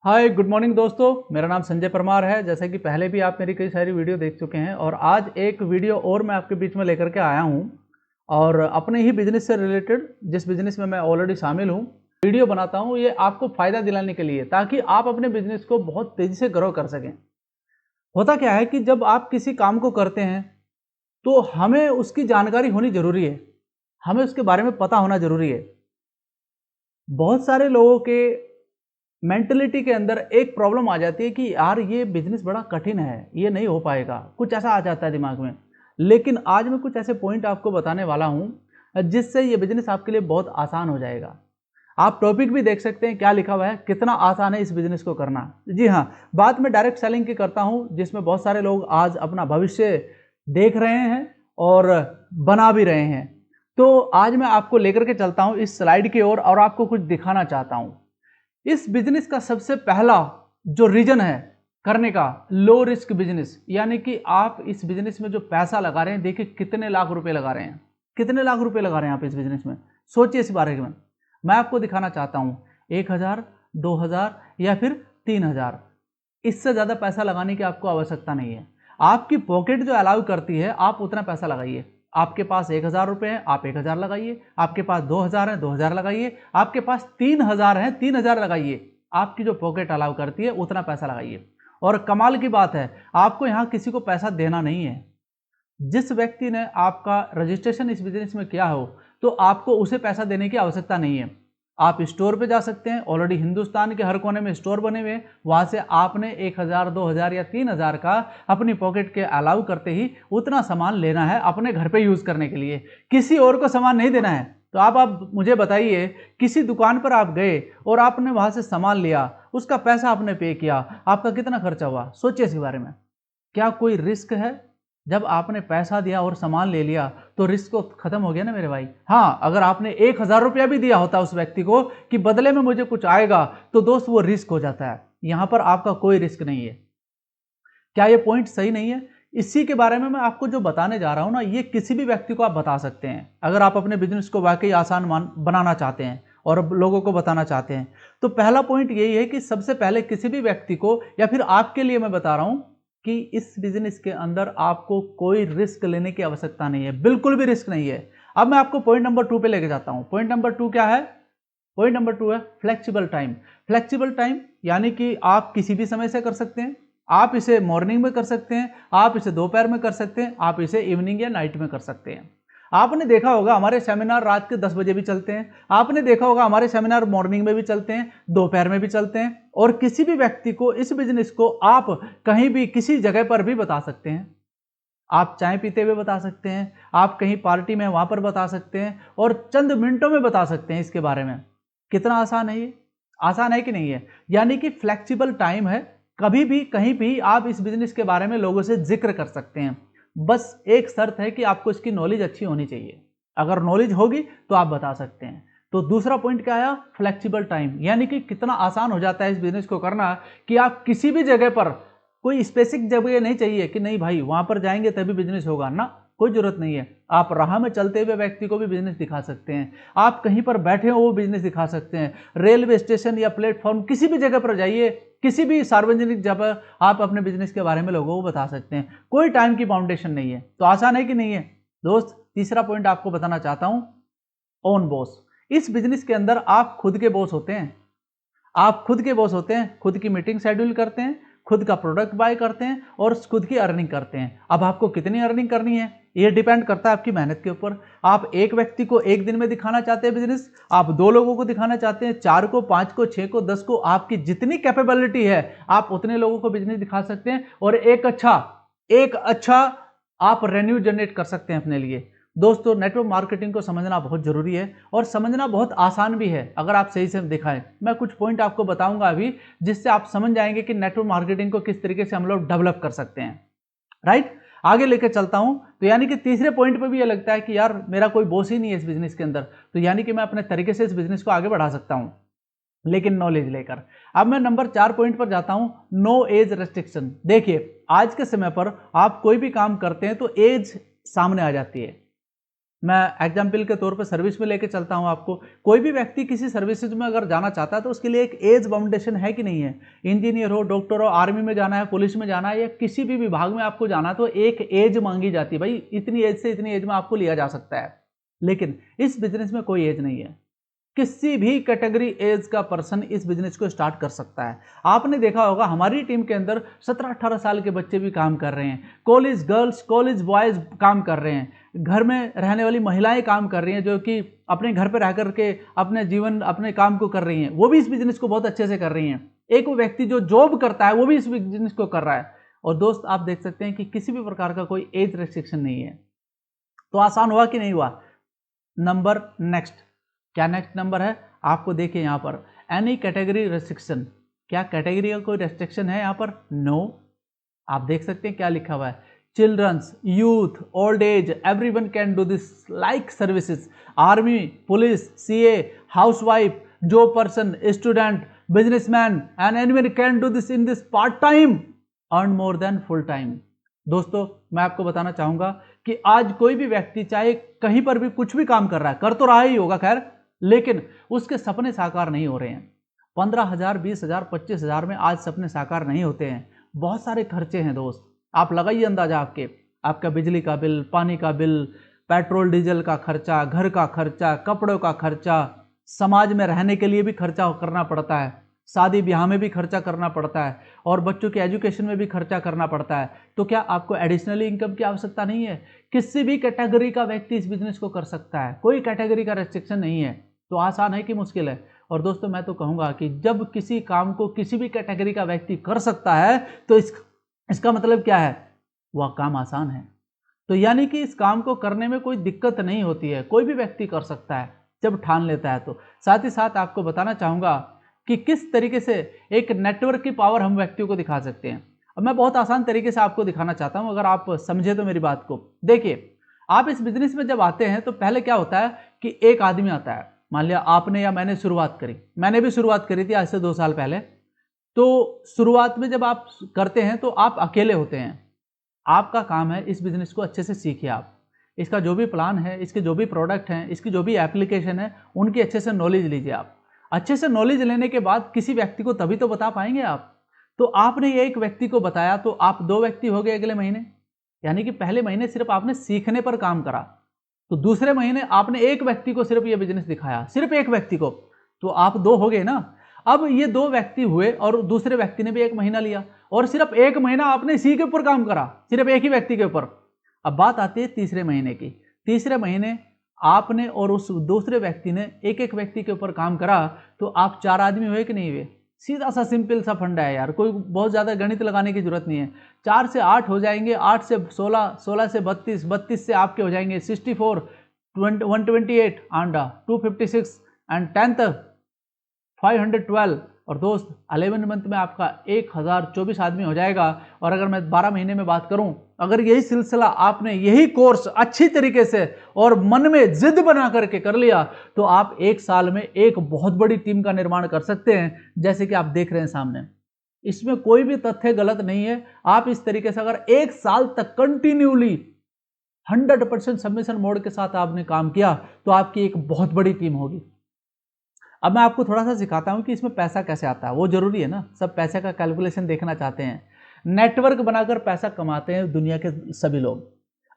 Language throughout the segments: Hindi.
हाय गुड मॉर्निंग दोस्तों, मेरा नाम संजय परमार है। जैसे कि पहले भी आप मेरी कई सारी वीडियो देख चुके हैं और आज एक वीडियो और मैं आपके बीच में लेकर के आया हूं और अपने ही बिजनेस से रिलेटेड, जिस बिजनेस में मैं ऑलरेडी शामिल हूं, वीडियो बनाता हूं ये आपको फ़ायदा दिलाने के लिए, ताकि आप अपने बिजनेस को बहुत तेज़ी से ग्रो कर सकें। होता क्या है कि जब आप किसी काम को करते हैं तो हमें उसकी जानकारी होनी ज़रूरी है, हमें उसके बारे में पता होना ज़रूरी है। बहुत सारे लोगों के मेंटलिटी के अंदर एक प्रॉब्लम आ जाती है कि यार ये बिजनेस बड़ा कठिन है, ये नहीं हो पाएगा, कुछ ऐसा आ जाता है दिमाग में। लेकिन आज मैं कुछ ऐसे पॉइंट आपको बताने वाला हूं जिससे ये बिजनेस आपके लिए बहुत आसान हो जाएगा। आप टॉपिक भी देख सकते हैं, क्या लिखा हुआ है, कितना आसान है इस बिजनेस को करना। जी हाँ, बात मैं डायरेक्ट सेलिंग की करता हूं, जिसमें बहुत सारे लोग आज अपना भविष्य देख रहे हैं और बना भी रहे हैं। तो आज मैं आपको लेकर के चलता हूं इस स्लाइड की ओर और आपको कुछ दिखाना चाहता हूं। इस बिजनेस का सबसे पहला जो रीजन है करने का, लो रिस्क बिजनेस, यानी कि आप इस बिजनेस में जो पैसा लगा रहे हैं, देखिए कितने लाख रुपए लगा रहे हैं, कितने लाख रुपए लगा रहे हैं आप इस बिजनेस में। सोचिए इस बारे में। मैं आपको दिखाना चाहता हूं 1,000, 2,000 या फिर 3,000। इससे ज़्यादा पैसा लगाने की आपको आवश्यकता नहीं है। आपकी पॉकेट जो अलाउ करती है, आप उतना पैसा लगाइए। आपके पास 1,000 रुपये हैं, आप 1,000 लगाइए। आपके पास 2,000 हैं, 2,000 लगाइए। आपके पास 3,000 हैं, 3,000 लगाइए। आपकी जो पॉकेट अलाउ करती है उतना पैसा लगाइए। और कमाल की बात है, आपको यहाँ किसी को पैसा देना नहीं है। जिस व्यक्ति ने आपका रजिस्ट्रेशन इस बिजनेस में किया हो, तो आपको उसे पैसा देने की आवश्यकता नहीं है। आप स्टोर पे जा सकते हैं, ऑलरेडी हिंदुस्तान के हर कोने में स्टोर बने हुए हैं, वहां से आपने 1,000, 2,000 या 3,000 का अपनी पॉकेट के अलाउ करते ही उतना सामान लेना है अपने घर पे यूज करने के लिए, किसी और को सामान नहीं देना है। तो आप मुझे बताइए, किसी दुकान पर आप गए और आपने वहां से सामान लिया, उसका पैसा आपने पे किया, आपका कितना खर्चा हुआ? सोचिए इसके बारे में। क्या कोई रिस्क है? जब आपने पैसा दिया और सामान ले लिया तो रिस्क तो खत्म हो गया ना मेरे भाई। हाँ, अगर आपने 1,000 रुपया भी दिया होता उस व्यक्ति को कि बदले में मुझे कुछ आएगा, तो दोस्त वो रिस्क हो जाता है। यहां पर आपका कोई रिस्क नहीं है। क्या ये पॉइंट सही नहीं है? इसी के बारे में मैं आपको जो बताने जा रहा हूं ना, ये किसी भी व्यक्ति को आप बता सकते हैं, अगर आप अपने बिजनेस को वाकई आसान बनाना चाहते हैं और लोगों को बताना चाहते हैं। तो पहला पॉइंट यही है कि सबसे पहले किसी भी व्यक्ति को, या फिर आपके लिए मैं बता रहा हूं कि इस बिजनेस के अंदर आपको कोई रिस्क लेने की आवश्यकता नहीं है, बिल्कुल भी रिस्क नहीं है। अब मैं आपको पॉइंट नंबर 2 पे लेके जाता हूं। पॉइंट नंबर 2 क्या है? पॉइंट नंबर 2 है फ्लेक्सिबल टाइम। फ्लेक्सिबल टाइम यानी कि आप किसी भी समय से कर सकते हैं। आप इसे मॉर्निंग में कर सकते हैं, आप इसे दोपहर में कर सकते हैं, आप इसे इवनिंग या नाइट में कर सकते हैं। आपने देखा होगा हमारे सेमिनार रात के 10 बजे भी चलते हैं। आपने देखा होगा हमारे सेमिनार मॉर्निंग में भी चलते हैं, दोपहर में भी चलते हैं। और किसी भी व्यक्ति को इस बिजनेस को आप कहीं भी किसी जगह पर भी बता सकते हैं। आप चाय पीते हुए बता सकते हैं, आप कहीं पार्टी में वहां पर बता सकते हैं और चंद मिनटों में बता सकते हैं इसके बारे में। कितना आसान है ये? आसान है कि नहीं है? यानी कि फ्लेक्सिबल टाइम है, कभी भी कहीं भी आप इस बिजनेस के बारे में लोगों से जिक्र कर सकते हैं। बस एक शर्त है कि आपको इसकी नॉलेज अच्छी होनी चाहिए। अगर नॉलेज होगी तो आप बता सकते हैं। तो दूसरा पॉइंट क्या आया? फ्लेक्सिबल टाइम, यानी कि कितना आसान हो जाता है इस बिजनेस को करना कि आप किसी भी जगह पर, कोई स्पेसिफिक जगह नहीं चाहिए कि नहीं भाई वहां पर जाएंगे तभी बिजनेस होगा ना, कोई जरूरत नहीं है। आप राह में चलते हुए व्यक्ति को भी बिजनेस दिखा सकते हैं, आप कहीं पर बैठे हो वो बिजनेस दिखा सकते हैं, रेलवे स्टेशन या प्लेटफॉर्म किसी भी जगह पर जाइए, किसी भी सार्वजनिक जगह आप अपने बिजनेस के बारे में लोगों को बता सकते हैं। कोई टाइम की बाउंडेशन नहीं है। तो आसान है कि नहीं है दोस्त? तीसरा पॉइंट आपको बताना चाहता हूं, ओन बॉस। इस बिजनेस के अंदर आप खुद के बॉस होते हैं। आप खुद के बॉस होते हैं, खुद की मीटिंग शेड्यूल करते हैं, खुद का प्रोडक्ट बाय करते हैं और खुद की अर्निंग करते हैं। अब आपको कितनी अर्निंग करनी है ये डिपेंड करता है आपकी मेहनत के ऊपर। आप एक व्यक्ति को एक दिन में दिखाना चाहते हैं बिजनेस, आप 2 लोगों को दिखाना चाहते हैं, 4 को, 5 को, 6 को, 10 को, आपकी जितनी कैपेबिलिटी है आप उतने लोगों को बिजनेस दिखा सकते हैं और एक अच्छा आप रेवेन्यू जनरेट कर सकते हैं अपने लिए। दोस्तों, नेटवर्क मार्केटिंग को समझना बहुत जरूरी है और समझना बहुत आसान भी है अगर आप सही से दिखाएं। मैं कुछ पॉइंट आपको बताऊंगा अभी, जिससे आप समझ जाएंगे कि नेटवर्क मार्केटिंग को किस तरीके से हम लोग डेवलप कर सकते हैं। राइट, आगे लेकर चलता हूं। तो यानी कि तीसरे पॉइंट पे भी ये लगता है कि यार मेरा कोई बॉस ही नहीं है इस बिजनेस के अंदर, तो यानी कि मैं अपने तरीके से इस बिजनेस को आगे बढ़ा सकता हूं, लेकिन नॉलेज लेकर। अब मैं नंबर 4 पॉइंट पर जाता हूं, नो एज रेस्ट्रिक्शन। देखिए, आज के समय पर आप कोई भी काम करते हैं तो एज सामने आ जाती है। मैं एग्जाम्पल के तौर पे सर्विस में लेके चलता हूं आपको। कोई भी व्यक्ति किसी सर्विसेज में अगर जाना चाहता है तो उसके लिए एक एज बाउंडेशन है कि नहीं है। इंजीनियर हो, डॉक्टर हो, आर्मी में जाना है, पुलिस में जाना है या किसी भी विभाग में आपको जाना है तो एक एज मांगी जाती है, भाई इतनी एज से इतनी एज में आपको लिया जा सकता है। लेकिन इस बिजनेस में कोई एज नहीं है, किसी भी कैटेगरी एज का पर्सन इस बिजनेस को स्टार्ट कर सकता है। आपने देखा होगा हमारी टीम के अंदर 17-18 साल के बच्चे भी काम कर रहे हैं, कॉलेज गर्ल्स, कॉलेज बॉयज काम कर रहे हैं, घर में रहने वाली महिलाएं काम कर रही हैं जो कि अपने घर पर रह करके अपने जीवन अपने काम को कर रही हैं, वो भी इस बिजनेस को बहुत अच्छे से कर रही हैं। एक वो व्यक्ति जो जॉब करता है वो भी इस बिजनेस को कर रहा है। और दोस्त आप देख सकते हैं कि किसी भी प्रकार का कोई एज रेस्ट्रिक्शन नहीं है। तो आसान हुआ कि नहीं हुआ? नंबर नेक्स्ट, क्या नेक्स्ट नंबर है आपको देखिए यहाँ पर, एनी कैटेगरी रेस्ट्रिक्शन। क्या कैटेगरी का कोई रेस्ट्रिक्शन है यहाँ पर? नो। आप देख सकते हैं क्या लिखा हुआ है, childrens, youth, old age, everyone can do this like services. Army, police, CA, housewife, job person, student, businessman and anyone can do this in this part time, earn more than full time. दोस्तों मैं आपको बताना चाहूंगा कि आज कोई भी व्यक्ति चाहे कहीं पर भी कुछ भी काम कर रहा है, कर तो रहा ही होगा खैर, लेकिन उसके सपने साकार नहीं हो रहे हैं। 15,000, 20,000, 25,000 में आज सपने साकार नहीं होते हैं। बहुत सारे खर्चे हैं दोस्त, आप लगाइए अंदाजा। आपका बिजली का बिल, पानी का बिल, पेट्रोल डीजल का खर्चा, घर का खर्चा, कपड़ों का खर्चा, समाज में रहने के लिए भी खर्चा करना पड़ता है, शादी ब्याह में भी खर्चा करना पड़ता है और बच्चों के एजुकेशन में भी खर्चा करना पड़ता है। तो क्या आपको एडिशनली इनकम की आवश्यकता नहीं है? किसी भी कैटेगरी का व्यक्ति इस बिजनेस को कर सकता है, कोई कैटेगरी का रेस्ट्रिक्शन नहीं है। तो आसान है कि मुश्किल है? और दोस्तों मैं तो कहूंगा कि जब किसी काम को किसी भी कैटेगरी का व्यक्ति कर सकता है तो इसका मतलब क्या है? वह काम आसान है। तो यानी कि इस काम को करने में कोई दिक्कत नहीं होती है, कोई भी व्यक्ति कर सकता है जब ठान लेता है। तो साथ ही साथ आपको बताना चाहूंगा कि किस तरीके से एक नेटवर्क की पावर हम व्यक्तियों को दिखा सकते हैं। अब मैं बहुत आसान तरीके से आपको दिखाना चाहता हूं, अगर आप समझे तो मेरी बात को। देखिए, आप इस बिजनेस में जब आते हैं तो पहले क्या होता है कि एक आदमी आता है, मान लिया आपने या मैंने शुरुआत करी, मैंने भी शुरुआत करी थी आज से 2 साल पहले। तो शुरुआत में जब आप करते हैं तो आप अकेले होते हैं। आपका काम है इस बिजनेस को अच्छे से सीखिए, आप इसका जो भी प्लान है, इसके जो भी प्रोडक्ट हैं, इसकी जो भी एप्लीकेशन है, उनकी अच्छे से नॉलेज लीजिए। आप अच्छे से नॉलेज लेने के बाद किसी व्यक्ति को तभी तो बता पाएंगे आप। तो आपने एक व्यक्ति को बताया तो आप 2 व्यक्ति हो गए अगले महीने, यानी कि पहले महीने सिर्फ आपने सीखने पर काम करा, तो दूसरे महीने आपने एक व्यक्ति को सिर्फ ये बिजनेस दिखाया, सिर्फ एक व्यक्ति को, तो आप 2 हो गए ना। अब ये 2 व्यक्ति हुए और दूसरे व्यक्ति ने भी 1 महीना लिया और सिर्फ 1 महीना आपने इसी के ऊपर काम करा, सिर्फ एक ही व्यक्ति के ऊपर। अब बात आती है तीसरे महीने की। तीसरे महीने आपने और उस दूसरे व्यक्ति ने एक एक व्यक्ति के ऊपर काम करा, तो आप 4 आदमी हुए कि नहीं हुए? सीधा सा सिंपल सा फंडा है यार, कोई बहुत ज़्यादा गणित लगाने की जरूरत नहीं है। 4 से 8 हो जाएंगे, 8 से 16, 16 से 32, 32 से आपके हो जाएंगे 64, 128 आंडा 256 एंड 10th 512। और दोस्त 11 मंथ में आपका 1024 आदमी हो जाएगा। और अगर मैं 12 महीने में बात करूं, अगर यही सिलसिला आपने यही कोर्स अच्छी तरीके से और मन में जिद बना करके कर लिया तो आप 1 साल में एक बहुत बड़ी टीम का निर्माण कर सकते हैं, जैसे कि आप देख रहे हैं सामने। इसमें कोई भी तथ्य गलत नहीं है। आप इस तरीके से अगर 1 साल तक कंटिन्यूली 100% सबमिशन मोड के साथ आपने काम किया तो आपकी एक बहुत बड़ी टीम होगी। अब मैं आपको थोड़ा सा सिखाता हूं कि इसमें पैसा कैसे आता है। वो जरूरी है ना, सब पैसे का कैलकुलेशन देखना चाहते हैं। नेटवर्क बनाकर पैसा कमाते हैं दुनिया के सभी लोग।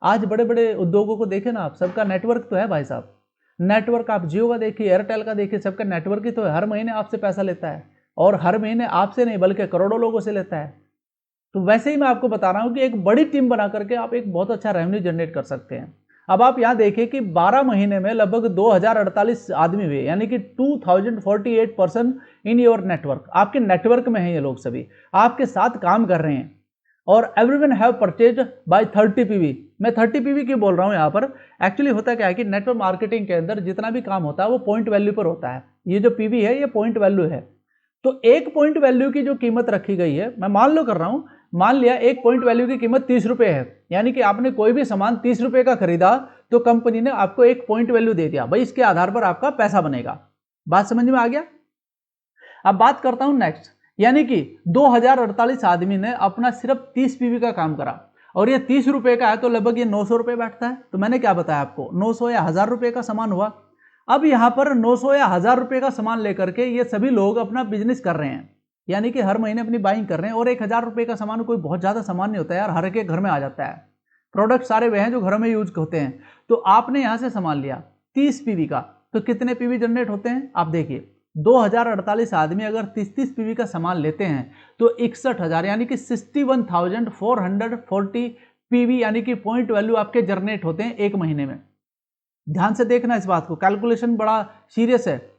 आज बड़े बड़े उद्योगों को देखें ना आप, सबका नेटवर्क तो है भाई साहब। नेटवर्क आप जियो का देखिए, एयरटेल का देखिए, सबका नेटवर्क ही तो है। हर महीने आपसे पैसा लेता है और हर महीने आपसे नहीं बल्कि करोड़ों लोगों से लेता है। तो वैसे ही मैं आपको बता रहा हूं कि एक बड़ी टीम बना करके आप एक बहुत अच्छा रेवेन्यू जनरेट कर सकते हैं। अब आप यहां देखिए कि 12 महीने में लगभग 2048 आदमी हुए, यानी कि 2048 पर्सन इन योर नेटवर्क। आपके नेटवर्क में है ये लोग, सभी आपके साथ काम कर रहे हैं। और everyone have purchase by 30 PV. मैं 30 पीवी क्यों बोल रहा हूं यहां पर? एक्चुअली होता क्या है कि नेटवर्क मार्केटिंग के अंदर जितना भी काम होता है वो पॉइंट वैल्यू पर होता है। ये जो पीवी है ये पॉइंट वैल्यू है। तो एक पॉइंट वैल्यू की जो कीमत रखी गई है, मैं मान लो कर रहा हूं, मान लिया एक पॉइंट वैल्यू की कीमत 30 रुपए है, यानी कि आपने कोई भी सामान 30 रुपए का खरीदा तो कंपनी ने आपको एक पॉइंट वैल्यू दे दिया, भाई इसके आधार पर आपका पैसा बनेगा। बात समझ में आ गया? अब बात करता हूं नेक्स्ट, यानी कि 2048 आदमी ने अपना सिर्फ 30 पीवी का काम करा। और ये 30 रुपये का है तो लगभग ये 900 रुपये बैठता है। तो मैंने क्या बताया आपको, 900 या 1000 रुपये का सामान हुआ। अब यहाँ पर 900 या 1000 रुपये का सामान लेकर के ये सभी लोग अपना बिजनेस कर रहे हैं, यानी कि हर महीने अपनी बाइंग कर रहे हैं। और 1000 रुपये का सामान कोई बहुत ज़्यादा सामान नहीं होता यार, हर एक घर में आ जाता है। प्रोडक्ट सारे वे हैं जो घरों में यूज होते हैं। तो आपने यहाँ से सामान लिया 30 पीवी का, तो कितने पीवी जनरेट होते हैं आप देखिए। 2048 आदमी अगर 30 पीवी का सामान लेते हैं तो 61,000 यानी कि 61,440 पीवी यानी कि पॉइंट वैल्यू आपके जनरेट होते हैं एक महीने में। ध्यान से देखना इस बात को, कैलकुलेशन बड़ा सीरियस है।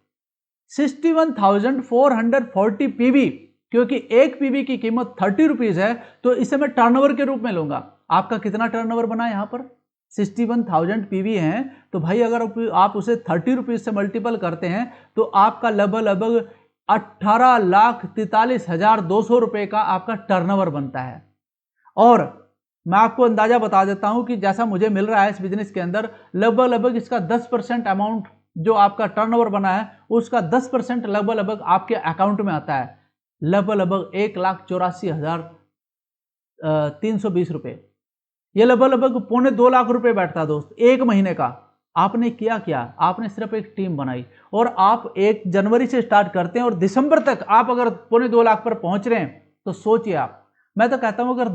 61,440 पीवी, क्योंकि एक पीवी की कीमत 30 रुपीज है तो इसे मैं टर्नओवर के रूप में लूंगा। आपका कितना टर्नओवर बना यहां पर, 61,000 पीवी हैं, तो भाई अगर आप उसे 30 रुपीज से मल्टीपल करते हैं तो आपका लगभग 18,43,200 रुपए का आपका टर्नओवर बनता है। और मैं आपको अंदाजा बता देता हूं कि जैसा मुझे मिल रहा है इस बिजनेस के अंदर, लगभग इसका 10% अमाउंट जो आपका टर्नओवर बना है उसका 10% लगभग आपके अकाउंट में आता है, लगभग 1,84,320 रुपए। ये लगभग 1.25 लाख रुपए बैठता है दोस्त एक महीने का। आपने किया क्या, आपने सिर्फ एक टीम बनाई और आप 1 जनवरी से स्टार्ट करते हैं और दिसंबर तक आप अगर 2.25 लाख पर पहुंच रहे हैं तो सोचिए आप। मैं तो कहता हूं अगर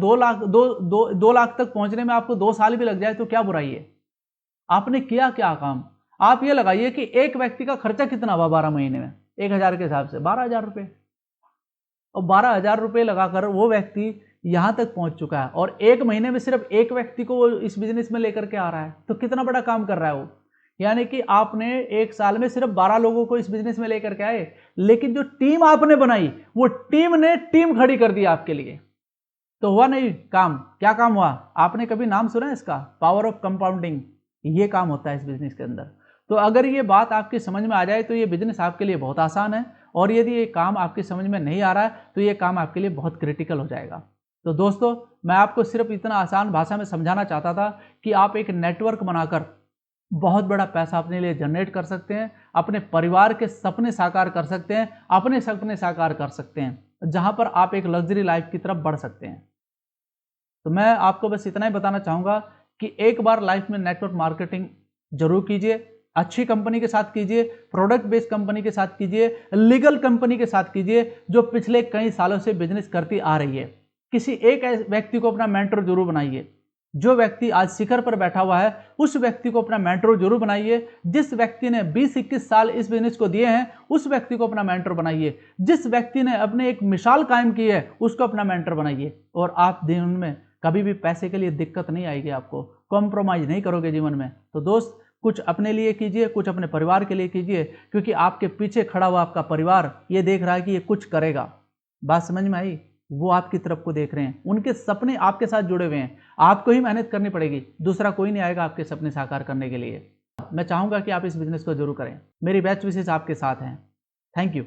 2 लाख तक पहुंचने में आपको 2 साल भी लग जाए तो क्या बुराई है। आपने किया क्या काम, आप ये लगाइए कि एक व्यक्ति का खर्चा कितना हुआ 12 महीने में 1000 के हिसाब से 12,000 रुपए, और 12,000 रुपए लगाकर वो व्यक्ति यहां तक पहुंच चुका है और एक महीने में सिर्फ एक व्यक्ति को वो इस बिजनेस में लेकर के आ रहा है। तो कितना बड़ा काम कर रहा है वो, यानी कि आपने एक साल में सिर्फ 12 लोगों को इस बिजनेस में लेकर के आए, लेकिन जो टीम आपने बनाई वो टीम ने टीम खड़ी कर दी आपके लिए। तो हुआ नहीं काम, क्या काम हुआ, आपने कभी नाम सुना है इसका, पावर ऑफ कंपाउंडिंग। ये काम होता है इस बिजनेस के अंदर। तो अगर ये बात आपकी समझ में आ जाए तो ये बिजनेस आपके लिए बहुत आसान है, और यदि ये काम आपकी समझ में नहीं आ रहा है तो ये काम आपके लिए बहुत क्रिटिकल हो जाएगा। तो दोस्तों मैं आपको सिर्फ इतना आसान भाषा में समझाना चाहता था कि आप एक नेटवर्क बनाकर बहुत बड़ा पैसा अपने लिए जनरेट कर सकते हैं, अपने परिवार के सपने साकार कर सकते हैं, अपने सपने साकार कर सकते हैं, जहां पर आप एक लग्जरी लाइफ की तरफ बढ़ सकते हैं। तो मैं आपको बस इतना ही बताना चाहूँगा कि एक बार लाइफ में नेटवर्क मार्केटिंग जरूर कीजिए, अच्छी कंपनी के साथ कीजिए, प्रोडक्ट बेस्ड कंपनी के साथ कीजिए, लीगल कंपनी के साथ कीजिए जो पिछले कई सालों से बिजनेस करती आ रही है। किसी एक व्यक्ति को अपना मेंटर जरूर बनाइए। जो व्यक्ति आज शिखर पर बैठा हुआ है उस व्यक्ति को अपना मेंटर जरूर बनाइए। जिस व्यक्ति ने 20-21 साल इस बिजनेस को दिए हैं उस व्यक्ति को अपना मेंटर बनाइए। जिस व्यक्ति ने अपने एक मिसाल कायम की है उसको अपना मेंटर बनाइए, और आप जीवन में कभी भी पैसे के लिए दिक्कत नहीं आएगी, आपको कॉम्प्रोमाइज नहीं करोगे जीवन में। तो दोस्त कुछ अपने लिए कीजिए, कुछ अपने परिवार के लिए कीजिए, क्योंकि आपके पीछे खड़ा हुआ आपका परिवार ये देख रहा है कि ये कुछ करेगा। बात समझ में आई, वो आपकी तरफ को देख रहे हैं, उनके सपने आपके साथ जुड़े हुए हैं। आपको ही मेहनत करनी पड़ेगी, दूसरा कोई नहीं आएगा आपके सपने साकार करने के लिए। मैं चाहूंगा कि आप इस बिजनेस को जरूर करें। मेरी बेस्ट विशेष आपके साथ हैं। Thank you.